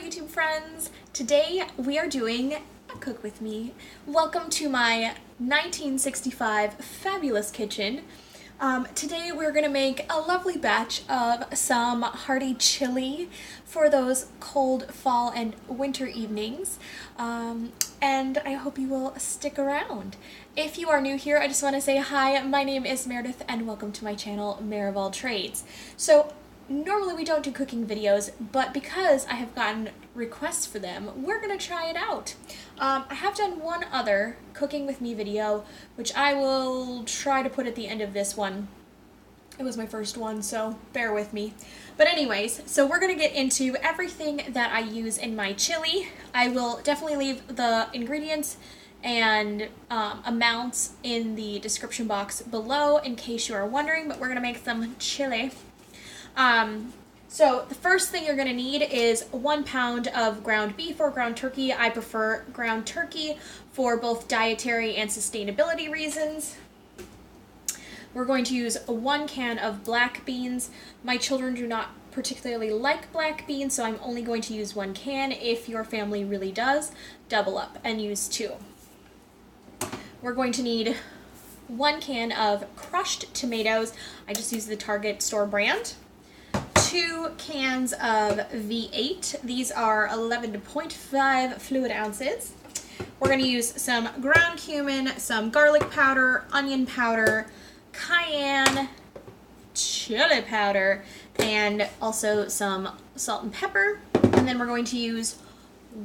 YouTube friends. Today we are doing a cook with me. Welcome to my 1965 fabulous kitchen. Today we're going to make a lovely batch of some hearty chili for those cold fall and winter evenings. And I hope you will stick around. If you are new here, I just want to say hi, my name is Meredith and welcome to my channel, Mare of All Trades. So normally we don't do cooking videos, but because I have gotten requests for them, we're going to try it out. I have done one other cooking with me video, which I will try to put at the end of this one. It was my first one, so bear with me. But anyways, so we're going to get into everything that I use in my chili. I will definitely leave the ingredients and amounts in the description box below in case you are wondering, but we're going to make some chili. So the first thing you're going to need is 1 pound of ground beef or ground turkey. I prefer ground turkey for both dietary and sustainability reasons. We're going to use 1 can of black beans. My children do not particularly like black beans, so I'm only going to use 1 can. If your family really does, double up and use 2. We're going to need 1 can of crushed tomatoes. I just use the Target store brand. 2 cans of V8. These are 11.5 fluid ounces. We're going to use some ground cumin, some garlic powder, onion powder, cayenne, chili powder, and also some salt and pepper. And then we're going to use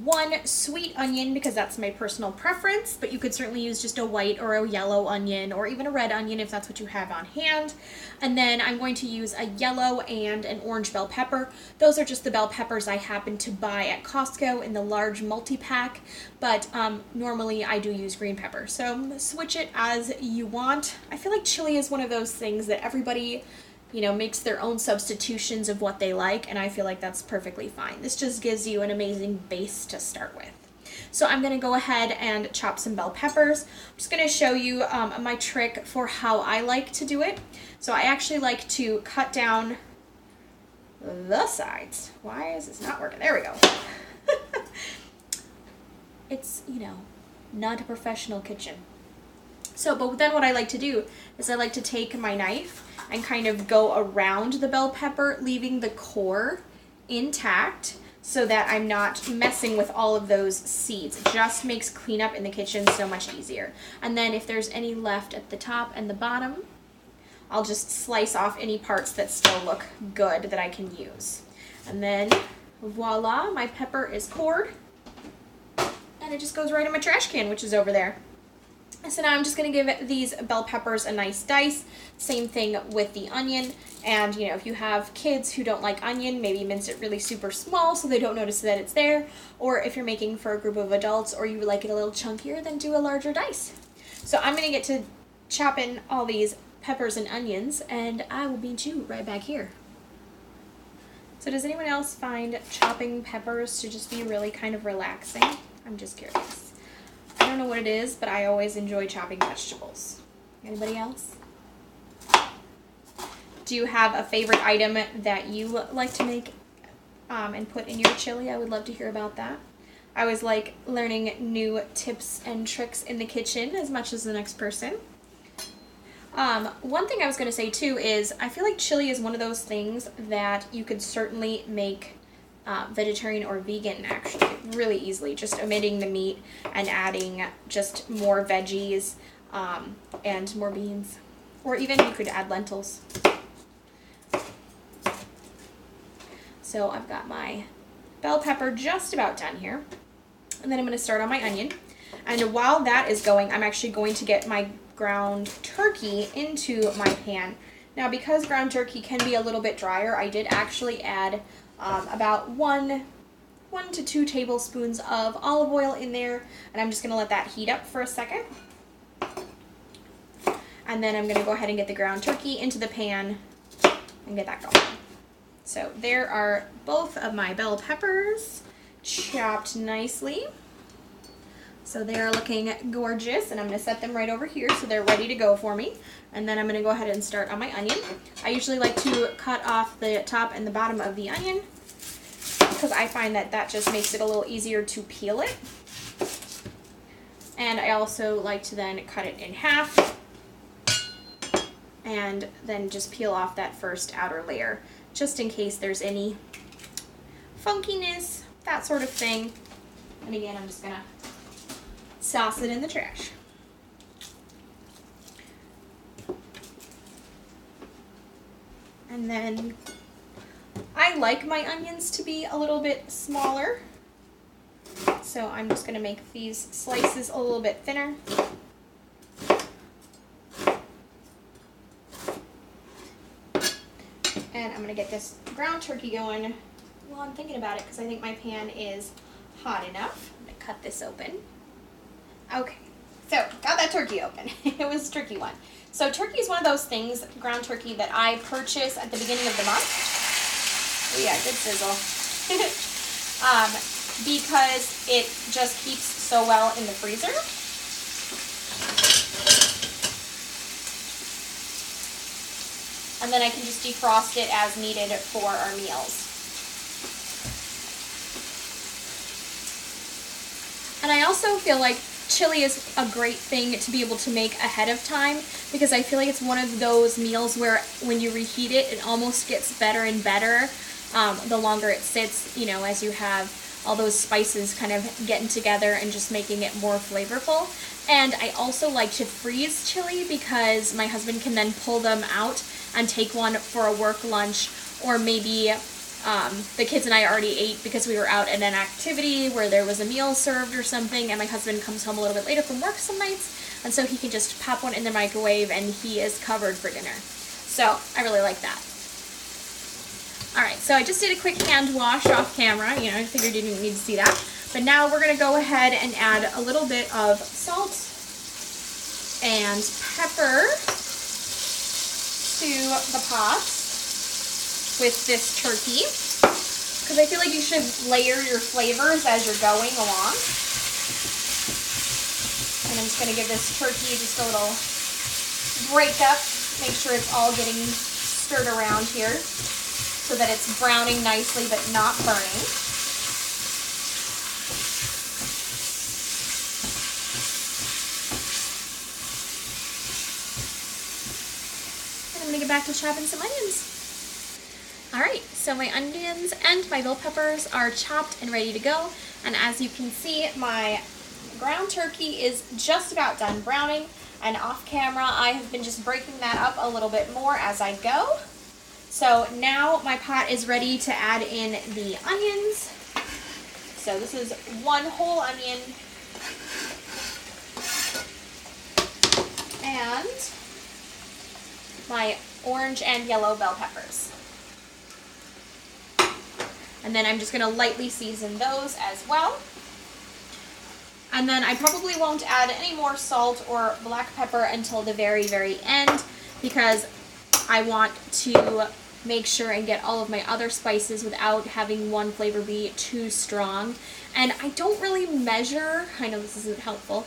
1 sweet onion because that's my personal preference, but you could certainly use just a white or a yellow onion or even a red onion if that's what you have on hand. And then I'm going to use a yellow and an orange bell pepper. Those are just the bell peppers I happen to buy at Costco in the large multi-pack, but normally I do use green pepper. So switch it as you want. I feel like chili is one of those things that everybody makes their own substitutions of what they like, and I feel like that's perfectly fine. This just gives you an amazing base to start with. So I'm going to go ahead and chop some bell peppers. I'm just going to show you my trick for how I like to do it. So I actually like to cut down the sides. Why is this not working? There we go. It's, not a professional kitchen. So, but then what I like to do is I like to take my knife and kind of go around the bell pepper, leaving the core intact so that I'm not messing with all of those seeds. It just makes cleanup in the kitchen so much easier. And then if there's any left at the top and the bottom, I'll just slice off any parts that still look good that I can use. And then voila, my pepper is cored. And it just goes right in my trash can, which is over there. So now I'm just going to give these bell peppers a nice dice. Same thing with the onion. And, if you have kids who don't like onion, maybe mince it really super small so they don't notice that it's there. Or if you're making for a group of adults or you like it a little chunkier, then do a larger dice. So I'm going to get to chopping all these peppers and onions, and I will meet you right back here. So does anyone else find chopping peppers to just be really kind of relaxing? I'm just curious. I don't know what it is, but I always enjoy chopping vegetables. Anybody else? Do you have a favorite item that you like to make and put in your chili? I would love to hear about that. I always like learning new tips and tricks in the kitchen as much as the next person. One thing I was going to say too is I feel like chili is one of those things that you could certainly make vegetarian or vegan actually really easily, just omitting the meat and adding just more veggies and more beans, or even you could add lentils. So I've got my bell pepper just about done here, and then I'm going to start on my onion. And while that is going, I'm actually going to get my ground turkey into my pan. Now because ground turkey can be a little bit drier, I did actually add about 1 to 2 tablespoons of olive oil in there, and I'm just going to let that heat up for a second. And then I'm going to go ahead and get the ground turkey into the pan and get that going. So there are both of my bell peppers chopped nicely. So they're looking gorgeous, and I'm going to set them right over here so they're ready to go for me. And then I'm going to go ahead and start on my onion. I usually like to cut off the top and the bottom of the onion because I find that that just makes it a little easier to peel it. And I also like to then cut it in half and then just peel off that first outer layer, just in case there's any funkiness, that sort of thing. And again, I'm just gonna toss it in the trash. And then I like my onions to be a little bit smaller, so I'm just gonna make these slices a little bit thinner. And I'm gonna get this ground turkey going while I'm thinking about it, because I think my pan is hot enough. I'm gonna cut this open. Okay, so got that turkey open. It was a tricky one. So turkey is one of those things, ground turkey, that I purchase at the beginning of the month. Oh yeah, good sizzle. Because it just keeps so well in the freezer. And then I can just defrost it as needed for our meals. And I also feel like chili is a great thing to be able to make ahead of time, because I feel like it's one of those meals where when you reheat it, it almost gets better and better the longer it sits, you know, as you have all those spices kind of getting together and just making it more flavorful. And I also like to freeze chili because my husband can then pull them out and take one for a work lunch, or maybe the kids and I already ate because we were out at an activity where there was a meal served or something, and my husband comes home a little bit later from work some nights, and so he can just pop one in the microwave and he is covered for dinner. So I really like that. Alright, so I just did a quick hand wash off camera. You know, I figured you didn't need to see that. But now we're going to go ahead and add a little bit of salt and pepper to the pot with this turkey, because I feel like you should layer your flavors as you're going along. And I'm just going to give this turkey just a little break up, make sure it's all getting stirred around here so that it's browning nicely but not burning. And I'm going to get back to chopping some onions. Alright, so my onions and my bell peppers are chopped and ready to go, and as you can see, my ground turkey is just about done browning, and off camera I have been just breaking that up a little bit more as I go. So now my pot is ready to add in the onions. So this is one whole onion and my orange and yellow bell peppers. And then I'm just going to lightly season those as well. And then I probably won't add any more salt or black pepper until the very, very end, because I want to make sure and get all of my other spices without having one flavor be too strong. And I don't really measure, I know this isn't helpful,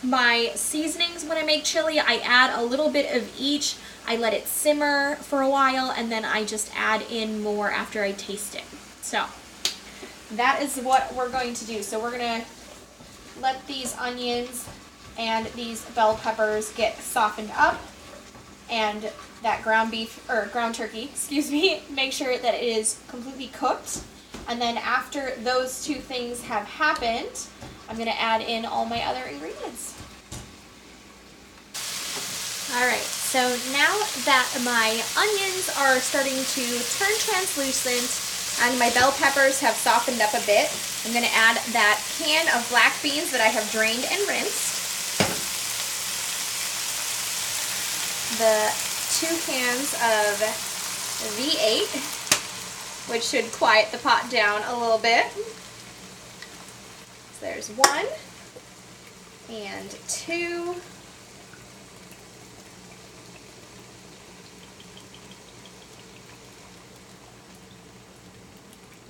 my seasonings when I make chili. I add a little bit of each. I let it simmer for a while, and then I just add in more after I taste it. So that is what we're going to do. So we're going to let these onions and these bell peppers get softened up, and that ground beef, or ground turkey, excuse me, make sure that it is completely cooked. And then after those two things have happened, I'm going to add in all my other ingredients. Alright, so now that my onions are starting to turn translucent and my bell peppers have softened up a bit, I'm going to add that can of black beans that I have drained and rinsed, the 2 cans of V8, which should quiet the pot down a little bit. So there's 1 and 2.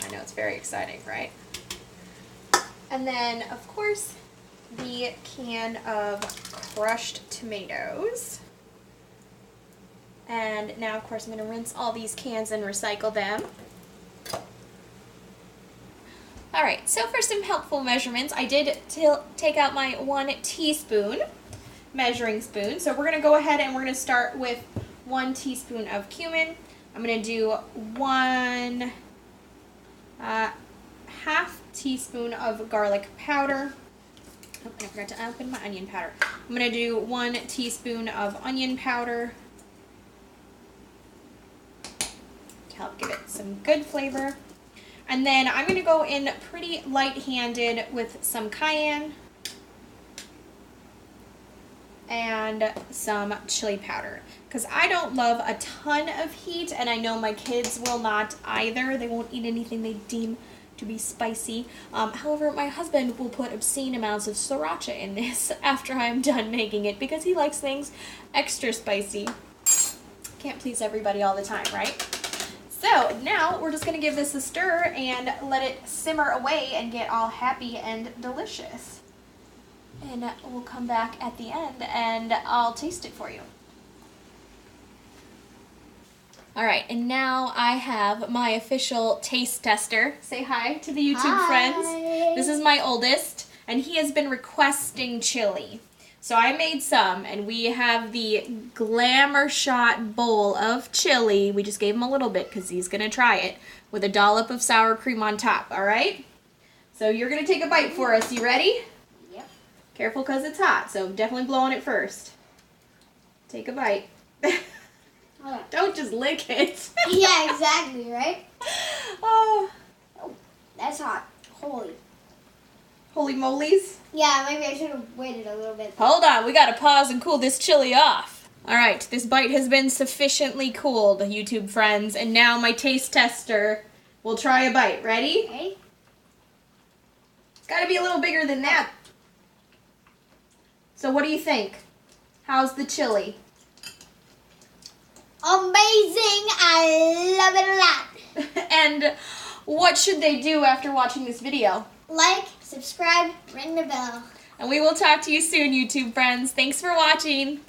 I know, it's very exciting, right? And then, of course, the can of crushed tomatoes. And now, of course, I'm going to rinse all these cans and recycle them. All right, so for some helpful measurements, I did take out my 1 teaspoon measuring spoon. So we're going to go ahead and we're going to start with 1 teaspoon of cumin. I'm going to do 1 half teaspoon of garlic powder. Oh, and I forgot to open my onion powder. I'm going to do 1 teaspoon of onion powder to help give it some good flavor. And then I'm going to go in pretty light-handed with some cayenne and some chili powder. Because I don't love a ton of heat, and I know my kids will not either. They won't eat anything they deem to be spicy. However, my husband will put obscene amounts of sriracha in this after I'm done making it because he likes things extra spicy. Can't please everybody all the time, right? So now we're just going to give this a stir and let it simmer away and get all happy and delicious. And we'll come back at the end and I'll taste it for you. Alright, and now I have my official taste tester. Say hi to the YouTube friends. This is my oldest, and he has been requesting chili. So I made some, and we have the Glamour Shot bowl of chili. We just gave him a little bit because he's going to try it with a dollop of sour cream on top, alright? So you're going to take a bite for us. You ready? Yep. Careful because it's hot, so definitely blow on it first. Take a bite. Don't just lick it. Yeah, exactly, right? Oh, That's hot. Holy. holy molies. Yeah, maybe I should have waited a little bit. Hold on, we gotta pause and cool this chili off. Alright, this bite has been sufficiently cooled, YouTube friends, and now my taste tester will try a bite. Ready? Okay. It's gotta be a little bigger than that. So what do you think? How's the chili? Amazing! I love it a lot. And what should they do after watching this video? Like, subscribe, ring the bell. And we will talk to you soon, YouTube friends. Thanks for watching.